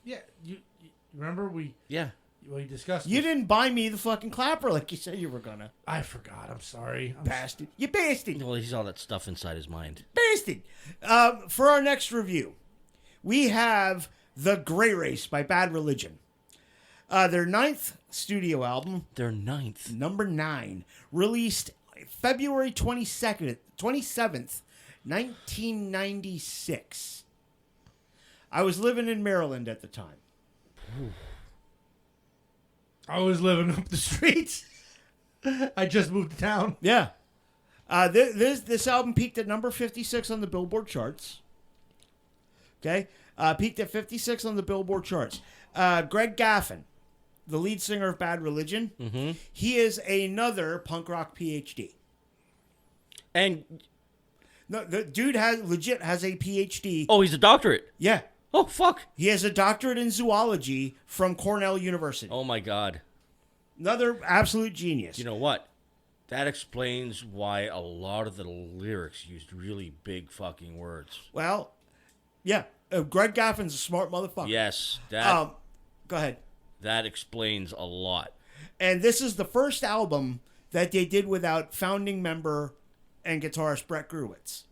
Yeah, you remember we discussed. You this. didn't buy me the fucking clapper like you said you were gonna. I forgot. I'm sorry. Bastard. You bastard. Well, he's all that stuff inside his mind. Bastard. For our next review, we have The Grey Race by Bad Religion. Their 9th studio album. Their 9th. Number 9. Released February 27th, 1996. I was living in Maryland at the time. I was living up the street. I just moved to town. Yeah. This album peaked at number 56 on the Billboard charts. Okay? Peaked at 56 on the Billboard charts. Greg Gaffin, the lead singer of Bad Religion, he is another punk rock PhD. And No, the dude has a PhD. oh, he's a doctorate. Yeah. Oh, fuck. He has a doctorate in zoology from Cornell University. Oh, my God. Another absolute genius. You know what? That explains why a lot of the lyrics used really big fucking words. Well, yeah. Greg Gaffin's a smart motherfucker. Yes, that Go ahead. that explains a lot. And this is the first album that they did without founding member and guitarist Brett Gruwitz,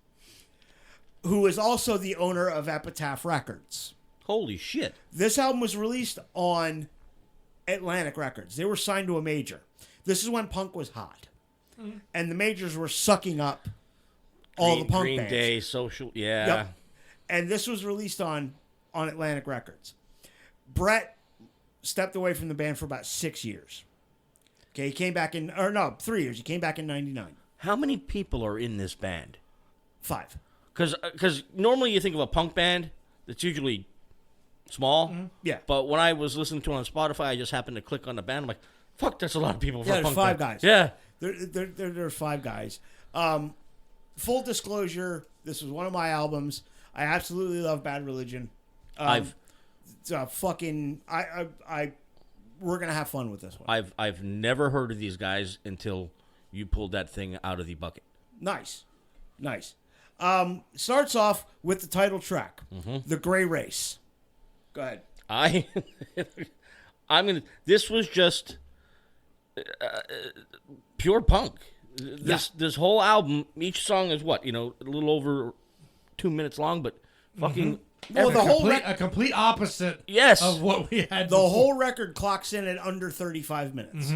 who is also the owner of Epitaph Records. Holy shit. This album was released on Atlantic Records. They were signed to a major. This is when punk was hot. And the majors were sucking up all the punk Green bands. Day, Social, yeah. Yep. And this was released on Atlantic Records. Brett stepped away from the band for about 6 years. Okay, he came back 3 years. He came back in 99. How many people are in this band? 5. Because normally you think of a punk band that's usually small. Yeah. But when I was listening to it on Spotify, I just happened to click on the band. I'm like, fuck, that's a lot of people for a There's punk 5 band. guys. Yeah. There's 5 guys. Full disclosure, this was one of my albums. I absolutely love Bad Religion. It's a fucking... we're going to have fun with this one. I've never heard of these guys until you pulled that thing out of the bucket. Nice. Starts off with the title track, The Grey Race. Go ahead. This was just pure punk. This whole album, each song is what, a little over 2 minutes long, but fucking... Well, a complete opposite Yes. of what we had The before. whole record clocks in at under 35 minutes.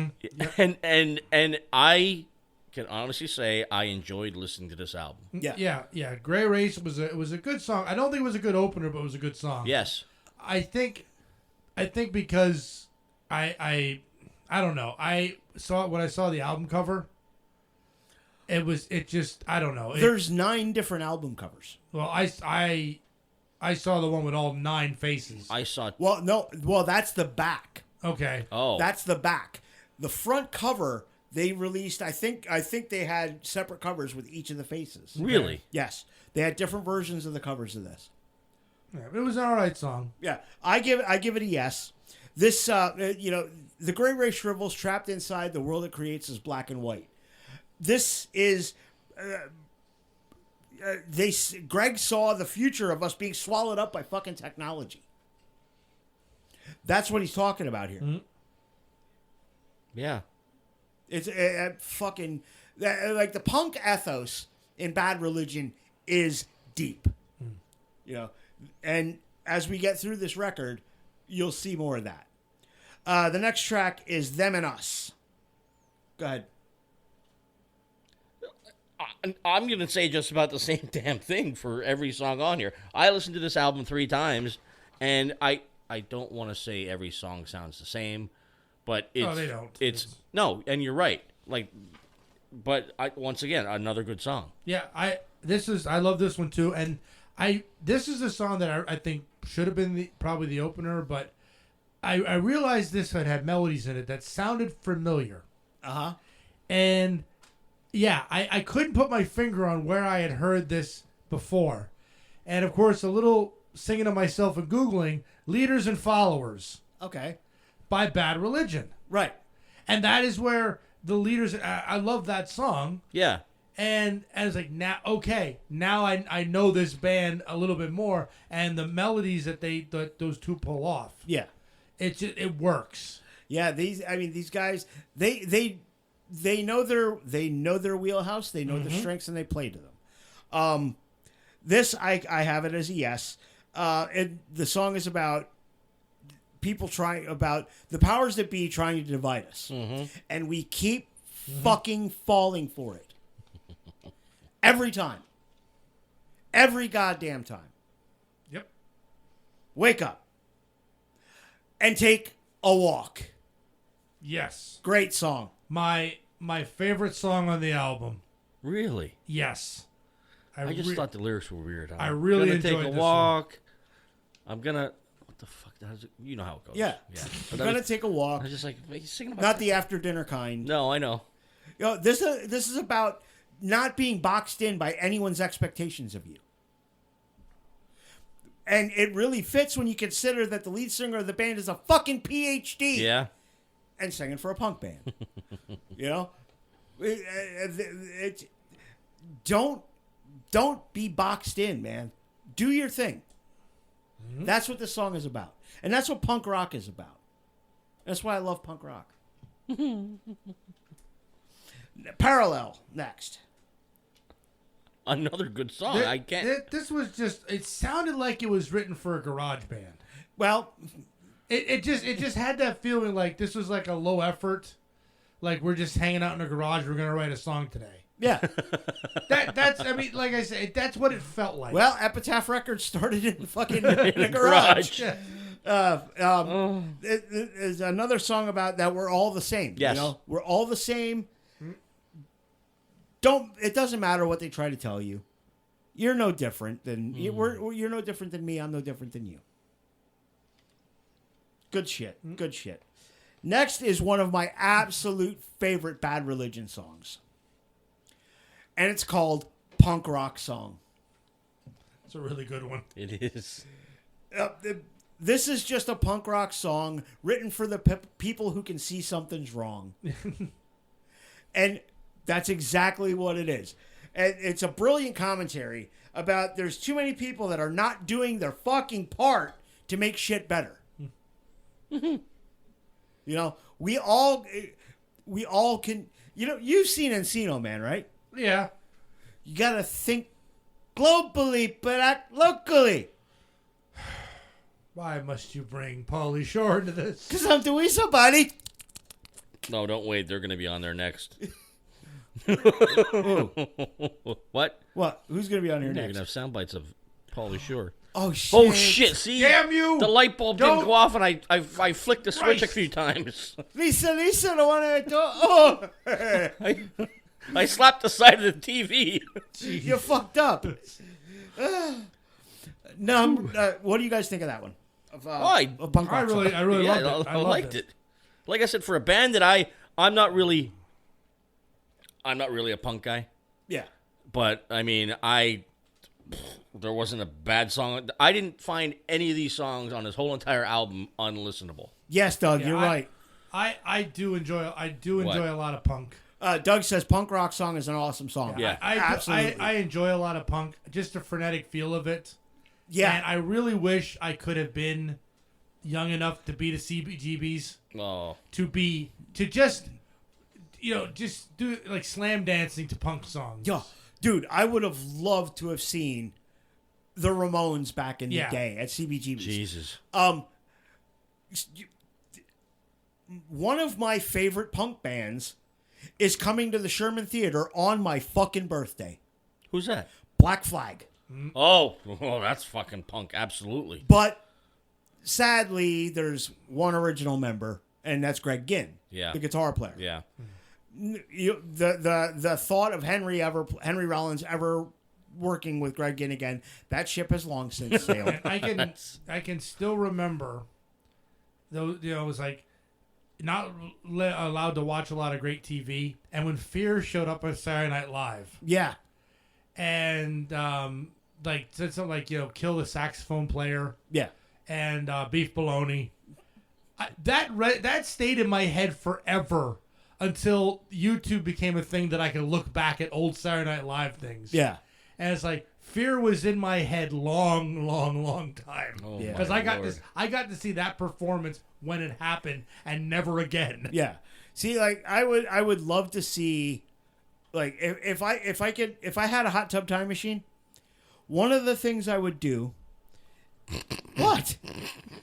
And I can honestly say I enjoyed listening to this album. Yeah. Grey Race was a good song. I don't think it was a good opener, but it was a good song. Yes. I think because I don't know. When I saw the album cover, I don't know. There's 9 different album covers. Well, I saw the one with all 9 faces. I saw... Well, no. Well, that's the back. Okay. Oh. That's the back. The front cover they released. I think they had separate covers with each of the faces. Really? Yes, they had different versions of the covers of this. Yeah, it was an all right song. Yeah, I give it a yes. This, the Grey Race shrivels, trapped inside the world it creates is black and white. This is. Greg saw the future of us being swallowed up by fucking technology. That's what he's talking about here. Mm-hmm. Yeah. It's fucking like the punk ethos in Bad Religion is deep, and as we get through this record, you'll see more of that. The next track is Them and Us. Go ahead. I'm going to say just about the same damn thing for every song on here. I listened to this album 3 times, and I don't want to say every song sounds the same, but it's... No, they don't. No, and you're right. But once again, another good song. Yeah, I love this one too, and this is a song that I think should have been probably the opener, but I realized this had melodies in it that sounded familiar. And yeah, I couldn't put my finger on where I had heard this before, and of course a little singing to myself and Googling Leaders and Followers. Okay. By Bad Religion. Right. And that is where the Leaders... I love that song. Yeah. And I was like, now I know this band a little bit more, and the melodies that those two pull off, Yeah. it works. Yeah, these guys, they know their wheelhouse, they know their strengths, and they play to them. This I have it as a yes. The song is about about the powers that be trying to divide us, and we keep fucking falling for it every time, every goddamn time. Yep. Wake up and take a walk. Yes. Great song. My favorite song on the album. Really? Yes. I just thought the lyrics were weird. I really enjoyed enjoyed take a this walk. I'm gonna. What the fuck? You know how it goes. Yeah. But I'm gonna take a walk. I was just like, he's singing about. Not the after dinner kind. No, I know. This is about not being boxed in by anyone's expectations of you. And it really fits when you consider that the lead singer of the band is a fucking PhD. Yeah. And singing for a punk band. Don't be boxed in, man. Do your thing. Mm-hmm. That's what this song is about. And that's what punk rock is about. That's why I love punk rock. Parallel, next. Another good song. I can't. This was just. It sounded like it was written for a garage band. Well, it just had that feeling like this was like a low effort, like we're just hanging out in a garage. We're gonna write a song today. yeah. That's. I mean, like I said, that's what it felt like. Well, Epitaph Records started in fucking in a garage. There's another song about that. We're all the same. Yes. We're all the same. It doesn't matter what they try to tell you. You're no different than you're no different than me. I'm no different than you. Good shit. Good shit. Next is one of my absolute favorite Bad Religion songs. And it's called Punk Rock Song. It's a really good one. It is. This is just a punk rock song written for the people who can see something's wrong. And that's exactly what it is. And it's a brilliant commentary about there's too many people that are not doing their fucking part to make shit better. We all can. You've seen Encino Man, right? Yeah. You gotta think globally, but act locally. Why must you bring Pauly Shore into this? Because I'm doing somebody. No, don't wait. They're going to be on there next. What? What? Who's gonna be on here You're next? going to have sound bites of Pauly Shore. Oh shit! Oh shit! See, damn you! The light bulb didn't Don't- go off, and I flicked the switch a Christ. few times. Lisa, the one I thought. Oh, I slapped the side of the TV. you fucked up. What do you guys think of that one? Why? Of punk I rock really, song? I really Yeah, loved it. I loved liked it. Like I said, for a band that I'm not really a punk guy, Yeah. but I mean, there wasn't a bad song. I didn't find any of these songs on this whole entire album unlistenable. Yes, Doug, Yeah, you're right. I do enjoy What? a lot of punk. Doug says punk rock song is an awesome song. Yeah. absolutely. I enjoy a lot of punk. Just the frenetic feel of it. Yeah. And I really wish I could have been young enough to be the CBGBs. Oh, To just do like slam dancing to punk songs. Yeah. Dude, I would have loved to have seen the Ramones back in the Yeah. day at CBGB's. Jesus. One of my favorite punk bands is coming to the Sherman Theater on my fucking birthday. Who's that? Black Flag. Oh, that's fucking punk. Absolutely. But sadly, there's one original member, and that's Greg Ginn, Yeah. the guitar player. Yeah. The thought of Henry Rollins ever working with Greg Ginn again, that ship has long since sailed. I can still remember, though. It was like not allowed to watch a lot of great TV, and when Fear showed up on Saturday Night Live, Yeah. and like said something like kill the saxophone player Yeah. and beef bologna, that stayed in my head forever. until YouTube became a thing that I could look back at old Saturday Night Live things. Yeah. And it's like Fear was in my head long time. Oh, Yeah. Because my I got to see that performance when it happened and never again. Yeah. See, like I would love to see, like if I had a hot tub time machine, one of the things I would do. What?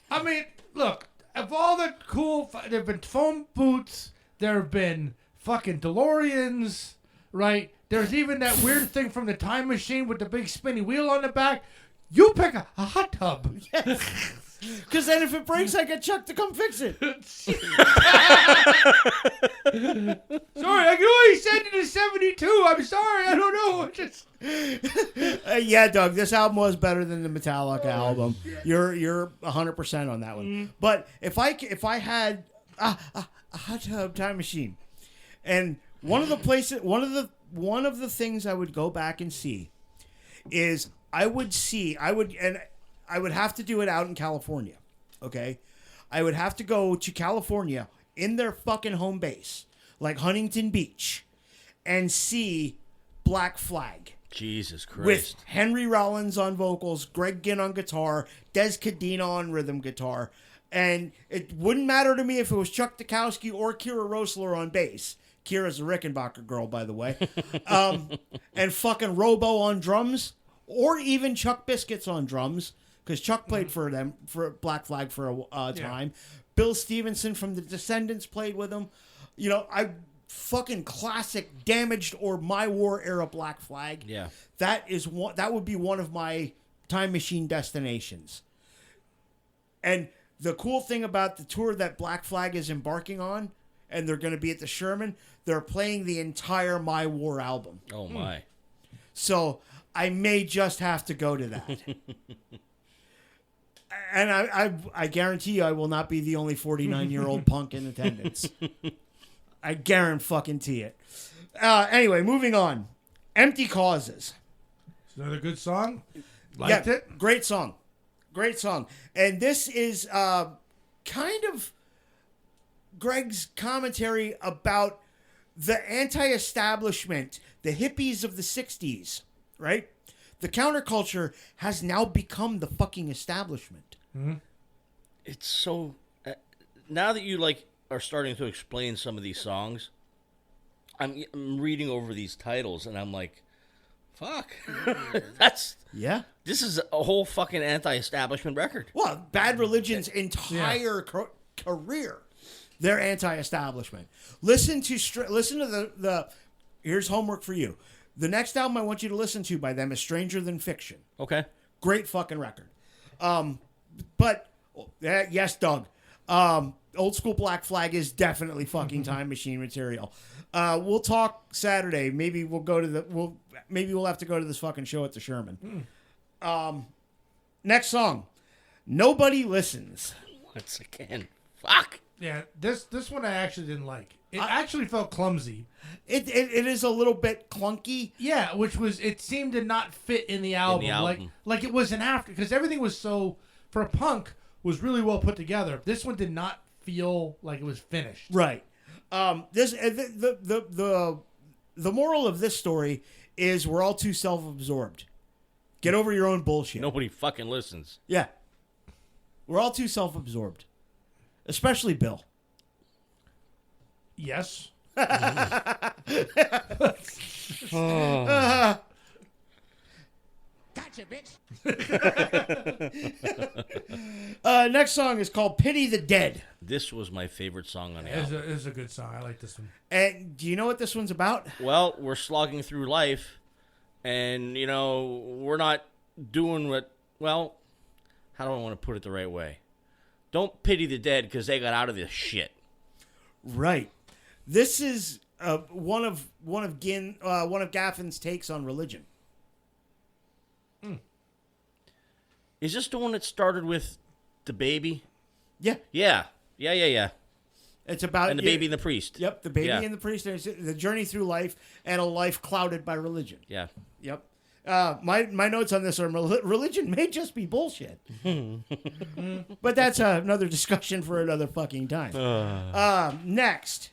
I mean, look, of all the cool, there have been foam boots, there have been fucking DeLoreans, right? There's even that weird thing from the time machine with the big spinny wheel on the back. You pick a hot tub. Because then if it breaks, I get Chuck to come fix it. Sorry, I can only send it to 72. I'm sorry, I don't know. Just Yeah, Doug, this album was better than the Metallica album. You're 100% on that one. But if I had a hot tub time machine, and one of the things I would go back and see is I would have to do it out in California. Okay, I would have to go to California in their fucking home base, like Huntington Beach, and see Black Flag. Jesus Christ. With Henry Rollins on vocals, Greg Ginn on guitar, Des Cadena on rhythm guitar. And it wouldn't matter to me if it was Chuck Dukowski or Kira Rosler on bass. Kira's a Rickenbacker girl, by the way. And fucking Robo on drums, or even Chuck Biscuits on drums, because Chuck played for them, for Black Flag for a time. Bill Stevenson from The Descendants played with them. You know, fucking classic Damaged or My War era Black Flag. Yeah. That would be one of my time machine destinations. And the cool thing about the tour that Black Flag is embarking on, and they're going to be at the Sherman, they're playing the entire My War album. Oh my. So I may just have to go to that. And I guarantee you I will not be the only 49-year-old punk in attendance. I guarantee it. Anyway, moving on. Empty Causes. it's another good song. Liked it. Great song. Great song. And this is kind of Greg's commentary about the anti-establishment, the hippies of the 60s, right? The counterculture has now become the fucking establishment. Mm-hmm. It's so... now that you, like, are starting to explain some of these songs, I'm reading over these titles, and I'm like, fuck. Yeah. This is a whole fucking anti-establishment record. Well, Bad Religion's entire career, they're anti-establishment. Listen to the. Here's homework for you. The next album I want you to listen to by them is Stranger Than Fiction. Okay. Great fucking record. But yes, Doug. Old school Black Flag is definitely fucking time machine material. We'll talk Saturday. Maybe we'll go to maybe we'll have to go to this fucking show at the Sherman. Next song, Nobody Listens. Once again, fuck. Yeah, this one I actually didn't like. It actually felt clumsy. It is a little bit clunky. Yeah, it seemed to not fit in the album. Like it was an after, because everything was so, for a punk, was really well put together. This one did not feel like it was finished. Right. The moral of this story is we're all too self-absorbed. Get over your own bullshit. Nobody fucking listens. Yeah. We're all too self-absorbed. Especially Bill. Yes. Gotcha, bitch. Next song is called Pity the Dead. This was my favorite song on the album. It's a good song. I like this one. And do you know what this one's about? Well, we're slogging through life, and, you know, we're not doing what, well, how do I want to put it the right way? Don't pity the dead because they got out of this shit. Right. This is one of Gaffin's takes on religion. Is this the one that started with the baby? Yeah. Yeah. It's about And the baby and the priest. Yep, the baby Yeah. and the priest. It's the journey through life and a life clouded by religion. Yeah. Yep. My notes on this are religion may just be bullshit. But that's another discussion for another fucking time. Next.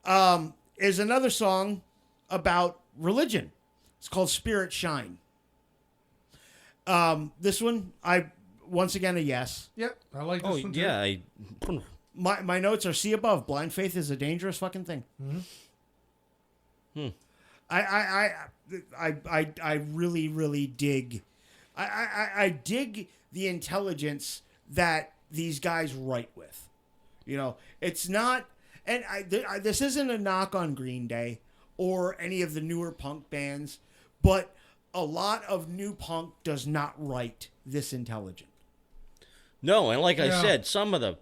is another song about religion. It's called Spirit Shine. This one, once again, a yes. Yep, I like this Oh one too. yeah, My notes are see above. Blind faith is a dangerous fucking thing. I really, really dig. I dig the intelligence that these guys write with. You know, it's not, and this isn't a knock on Green Day or any of the newer punk bands, but a lot of new punk does not write this intelligent. no, and like I Yeah. said, some of the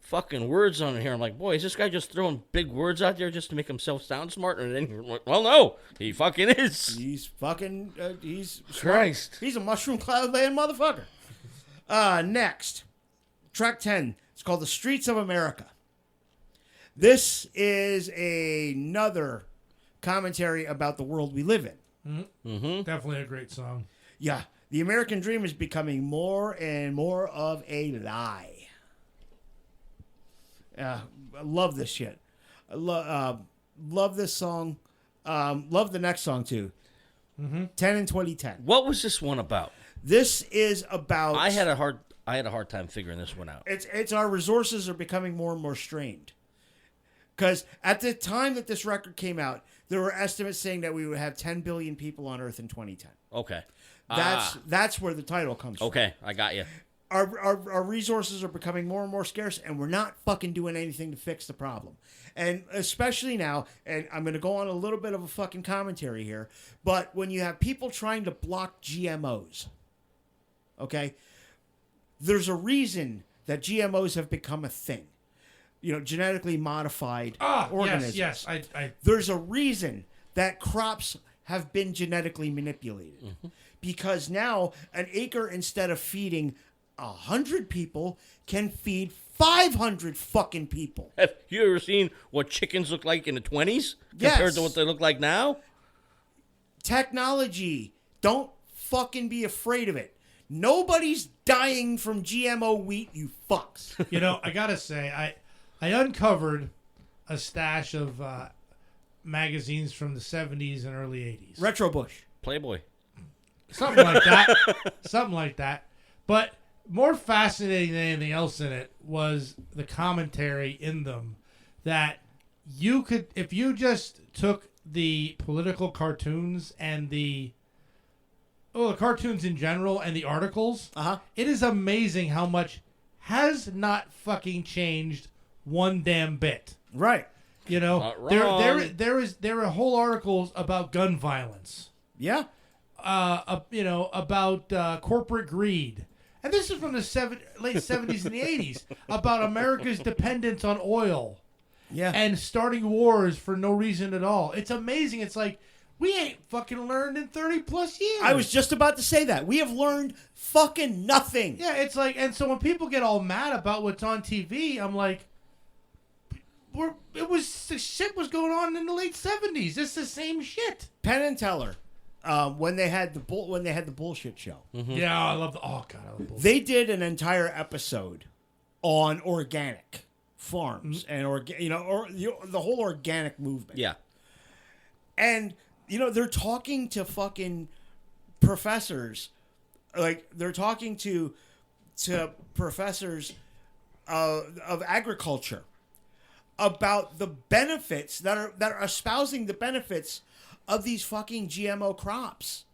fucking words on here, I'm like, boy, is this guy just throwing big words out there just to make himself sound smart? And then you're like, well, no, he fucking is. He's fucking, he's Christ. He's a mushroom cloud laying motherfucker. Next, track 10. It's called The Streets of America. This is another commentary about the world we live in. Definitely a great song. Yeah, the American dream is becoming more and more of a lie. I love this shit. I love this song. Love the next song too. 10 and 2010. What was this one about? This is about. I had a hard time figuring this one out. It's our resources are becoming more and more strained. Because at the time that this record came out, there were estimates saying that we would have 10 billion people on Earth in 2010. Okay. That's where the title comes from. Okay, I got you. Our resources are becoming more and more scarce, and we're not fucking doing anything to fix the problem. And especially now, and I'm going to go on a little bit of a fucking commentary here, but when you have people trying to block GMOs, okay, there's a reason that GMOs have become a thing. You know, genetically modified organisms. Yes. I There's a reason that crops have been genetically manipulated. Because now an acre, instead of feeding 100 people, can feed 500 fucking people. Have you ever seen what chickens look like in the 20s Yes. compared to what they look like now? Technology. Don't fucking be afraid of it. Nobody's dying from GMO wheat, you fucks. you know, I gotta say, I uncovered a stash of magazines from the 70s and early 80s. Retro Bush. Playboy. Something like that. Something like that. But more fascinating than anything else in it was the commentary in them that you could, if you just took the political cartoons and the cartoons in general and the articles, it is amazing how much has not fucking changed one damn bit. Right. You know, Not wrong. there are whole articles about gun violence. Yeah. About corporate greed. And this is from the late 70s and the 80s, about America's dependence on oil Yeah. and starting wars for no reason at all. It's amazing. It's like, we ain't fucking learned in 30 plus years. I was just about to say that. We have learned fucking nothing. Yeah, it's like, and so when people get all mad about what's on TV, I'm like, the shit was going on in the late 70s. It's the same shit. Penn and Teller, when they had the bullshit show, Yeah, I love I love bullshit. they did an entire episode on organic farms and the whole organic movement. Yeah. And they're talking to fucking professors, like they're talking to professors of agriculture about the benefits that are espousing the benefits of these fucking GMO crops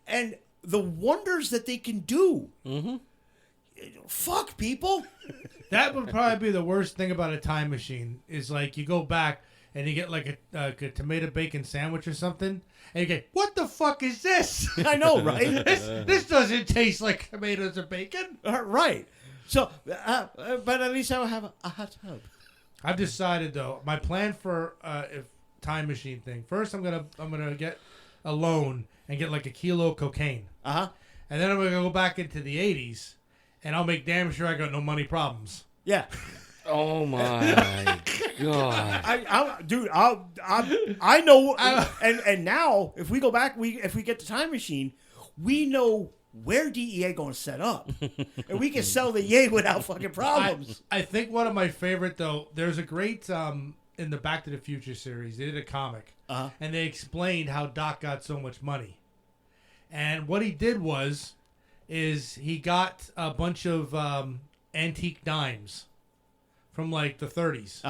and the wonders that they can do. Fuck people. That would probably be the worst thing about a time machine is like you go back and you get like a tomato bacon sandwich or something and you get, what the fuck is this? I know, right? This doesn't taste like tomatoes or bacon. Right. So, but at least I will have a hot tub. I've decided though, my plan for if time machine thing. First, I'm gonna get a loan and get like a kilo of cocaine, And and then I'm gonna go back into the '80s, and I'll make damn sure I got no money problems. Yeah. Oh my god. I know. And now, if we go back, if we get the time machine, we know where DEA going to set up, and we can sell the yay without fucking problems. I think one of my favorite though. There's a great. in the Back to the Future series. They did a comic, Uh-huh. and they explained how Doc got so much money. And what he did is he got a bunch of antique dimes from like the 30s,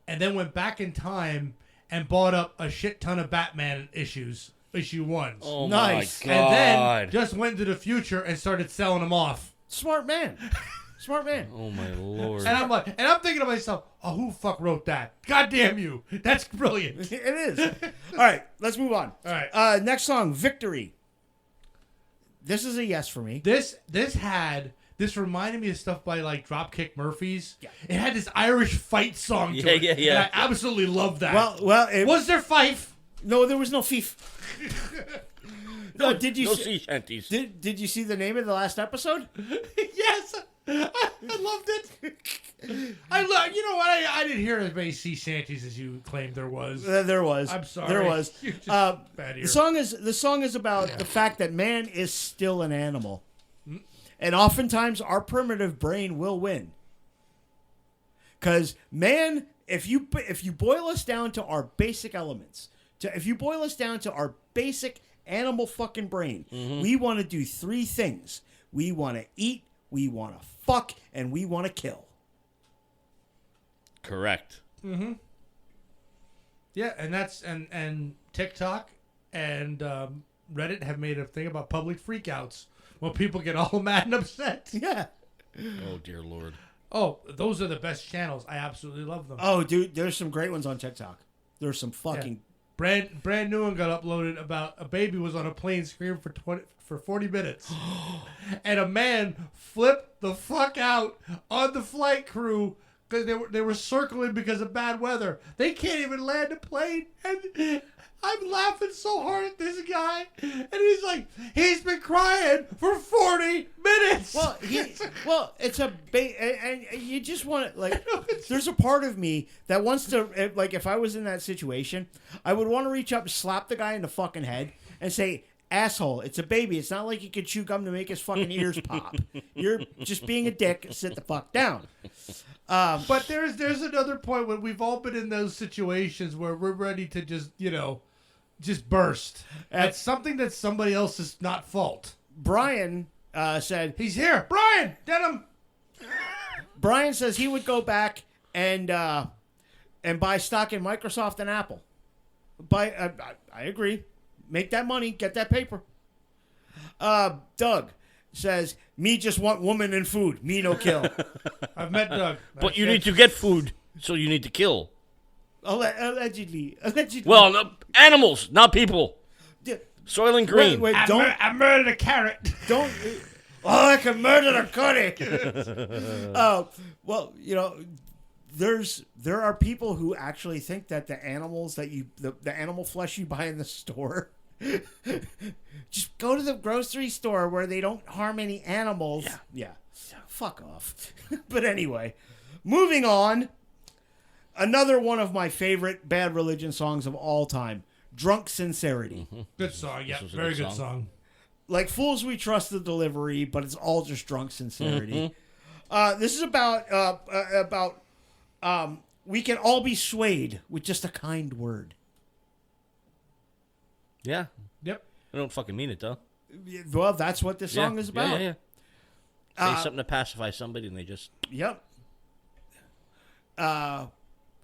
and then went back in time and bought up a shit ton of Batman issue ones. Oh Nice. my And god! then just went to the future and started selling them off. Smart man. Smart man. Oh my lord! And I'm thinking to myself, oh, who the fuck wrote that? God damn you. That's brilliant. It is. All right, let's move on. All right. Next song, Victory. This is a yes for me. This reminded me of stuff by like Dropkick Murphys. Yeah. It had this Irish fight song to it. Yeah. And I absolutely love that. Well, was there fife? no, there was no fief. No, did you no see, sea shanties. did you see the name of the last episode? Yes. I loved it. You know what? I didn't hear as many sea shanties as you claimed there was. There was. I'm sorry. There was. You're just bad here. The song is about the fact that man is still an animal, and oftentimes our primitive brain will win. Because man, if you boil us down to our basic elements, if you boil us down to our basic animal fucking brain, we want to do three things: we want to eat, we want to fuck, and we want to kill. Correct. Yeah, and that's and TikTok and Reddit have made a thing about public freakouts when people get all mad and upset. Yeah. Oh dear lord. Oh, those are the best channels. I absolutely love them. Oh, dude, there's some great ones on TikTok. There's some fucking. Brand new one got uploaded about a baby was on a plane screaming for 40 minutes. And a man flipped the fuck out on the flight crew because they were circling because of bad weather. They can't even land a plane. And I'm laughing so hard at this guy. And he's like, he's been crying for 40 minutes. Well, it's and you just want to, like, there's a part of me that wants to, like, if I was in that situation, I would want to reach up and slap the guy in the fucking head and say, asshole, it's a baby. It's not like you can chew gum to make his fucking ears pop. You're just being a dick. Sit the fuck down. But there's another point when we've all been in those situations where we're ready to just burst at something that's somebody else's not fault. Brian said He's here. Brian, get him. Brian says he would go back and buy stock in Microsoft and Apple. I agree. Make that money. Get that paper. Doug says, me just want woman and food. Me no kill. I've met Doug. But you need to get food, so you need to kill. Allegedly. Well, no, animals, not people. Soil and green. Wait, I murdered a carrot. don't. Oh, I can murder a carrot. Well, there are people who actually think that the animals that the animal flesh you buy in the store, just go to the grocery store where they don't harm any animals. Yeah. Fuck off. But anyway, moving on. Another one of my favorite Bad Religion songs of all time, Drunk Sincerity. Good song. Yeah, was a very good good song. Like Fools We Trust the Delivery, but it's all just drunk sincerity. This is about we can all be swayed with just a kind word. Yeah. Yep. I don't fucking mean it, though. Well, that's what this song is about. Yeah. Say something to pacify somebody, and they just... Yep.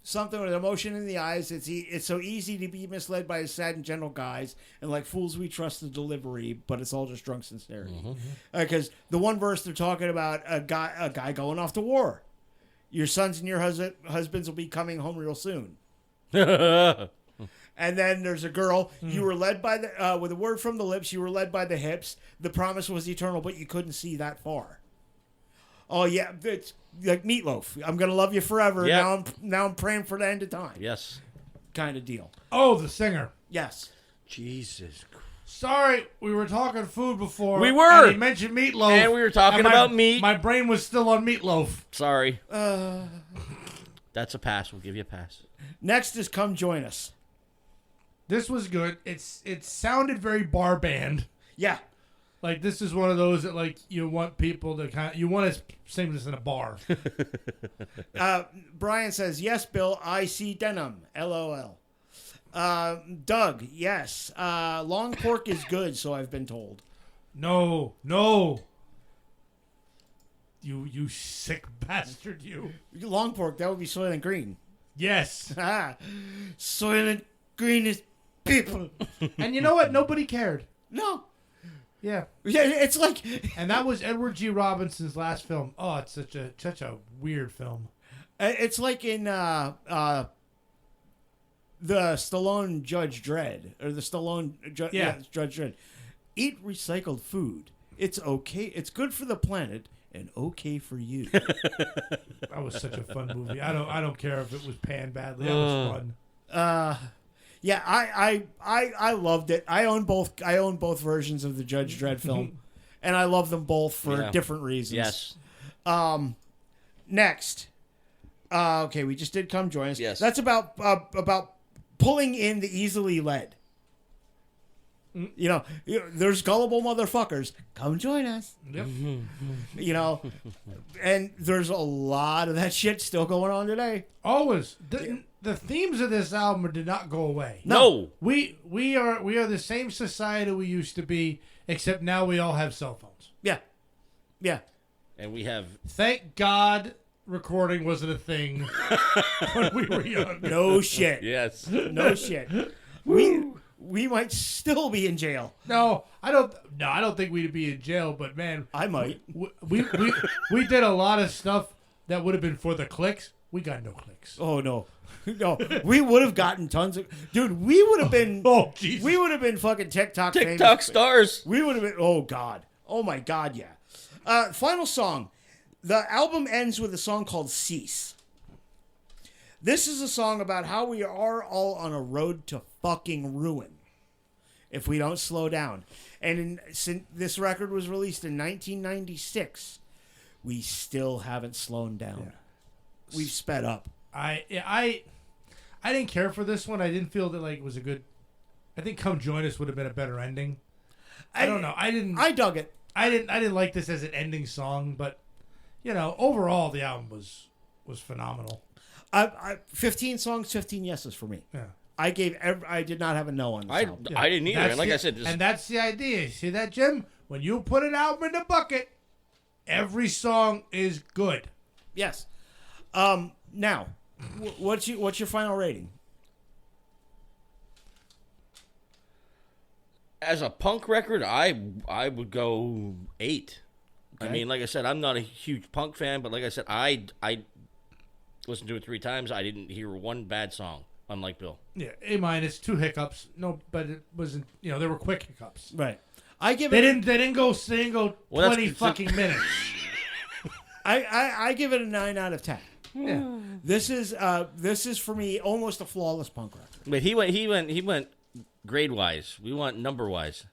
Something with emotion in the eyes. It's so easy to be misled by a sad and gentle guise, and like fools we trust the delivery, but it's all just drunk sincerity. Because the one verse they're talking about a guy going off to war. Your sons and your husbands will be coming home real soon. And then there's a girl. You were led by the with a word from the lips. You were led by the hips. The promise was eternal, but you couldn't see that far. Oh yeah, it's like Meatloaf. I'm gonna love you forever. Yep. Now I'm praying for the end of time. Yes. Kind of deal. Oh, the singer. Yes. Jesus Christ. Sorry, we were talking food before. We were. And he mentioned meatloaf. And we were talking about meat. My brain was still on meatloaf. Sorry. That's a pass. We'll give you a pass. Next is Come Join Us. This was good. It sounded very bar band. Yeah. Like this is one of those that like you want people to you want to sing this in a bar. Brian says, yes, Bill, I see denim. LOL. Doug, yes. Long pork is good, so I've been told. No. You sick bastard, you. Long pork, that would be Soylent Green. Yes. Soylent Green is people. And you know what? Nobody cared. No. Yeah. Yeah, it's like... And that was Edward G. Robinson's last film. Oh, it's such a weird film. It's like in the Stallone Judge Dredd. Or the Stallone Judge Dredd. Eat recycled food. It's okay. It's good for the planet. And okay for you. That was such a fun movie. I don't care if it was panned badly. That was fun. Yeah, I loved it. I own both versions of the Judge Dredd film, and I love them both for different reasons. Yes. Next, okay, we just did Come Join Us. Yes. That's about pulling in the easily led. You know, there's gullible motherfuckers. Come join us. Yep. You know, and there's a lot of that shit still going on today. Always. The themes of this album did not go away. No. We are the same society we used to be, except now we all have cell phones. Yeah. And we have... Thank God recording wasn't a thing when we were young. No shit. Yes. No shit. We might still be in jail. No, I don't think we'd be in jail, but man, I might. We did a lot of stuff that would have been for the clicks. We got no clicks. Oh no. No, we would have gotten tons of... Dude, we would have been... Oh, Jesus. We would have been fucking TikTok stars. We would have been... Oh, God. Oh, my God, yeah. Final song. The album ends with a song called Cease. This is a song about how we are all on a road to fucking ruin if we don't slow down. And since this record was released in 1996, we still haven't slowed down. Yeah. We've sped up. I didn't care for this one. I didn't feel that like it was a good. I think Come Join Us would have been a better ending. I don't know. I dug it. I didn't like this as an ending song, but you know, overall the album was phenomenal. 15 songs, 15 yeses for me. Yeah. I did not have a no on this album. I didn't either. And like I said, and that's the idea. See that, Jim? When you put an album in the bucket, every song is good. Yes. Now, what's your final rating? As a punk record, I would go 8. Okay. I mean, like I said, I'm not a huge punk fan, but like I said, I listened to it 3 times. I didn't hear one bad song, unlike Bill. Yeah, A-, 2 hiccups. No, but it wasn't. You know, there were quick hiccups. Right. They didn't go 20 fucking minutes. I give it a 9 out of 10. Yeah. This is for me almost a flawless punk record. But he went grade wise. We want number wise.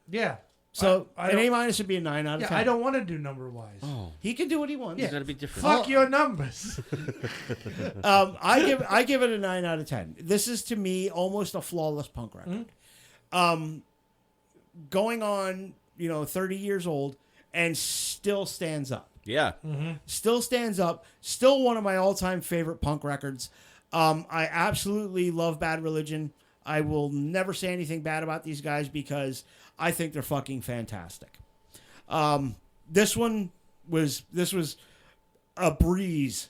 Yeah. So an A- would be a 9 out of 10. I don't want to do number wise. Oh. He can do what he wants. It's got to be different. Fuck your numbers. I give it a 9 out of 10. This is to me almost a flawless punk record. Mm-hmm. Going on, 30 years old and still stands up. Yeah. Mm-hmm. Still stands up. Still one of my all-time favorite punk records. I absolutely love Bad Religion. I will never say anything bad about these guys because I think they're fucking fantastic. This was a breeze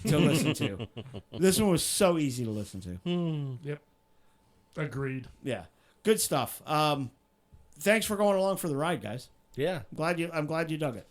to listen to. This one was so easy to listen to. Yep. Agreed. Yeah. Good stuff. Thanks for going along for the ride, guys. Yeah. I'm glad you dug it.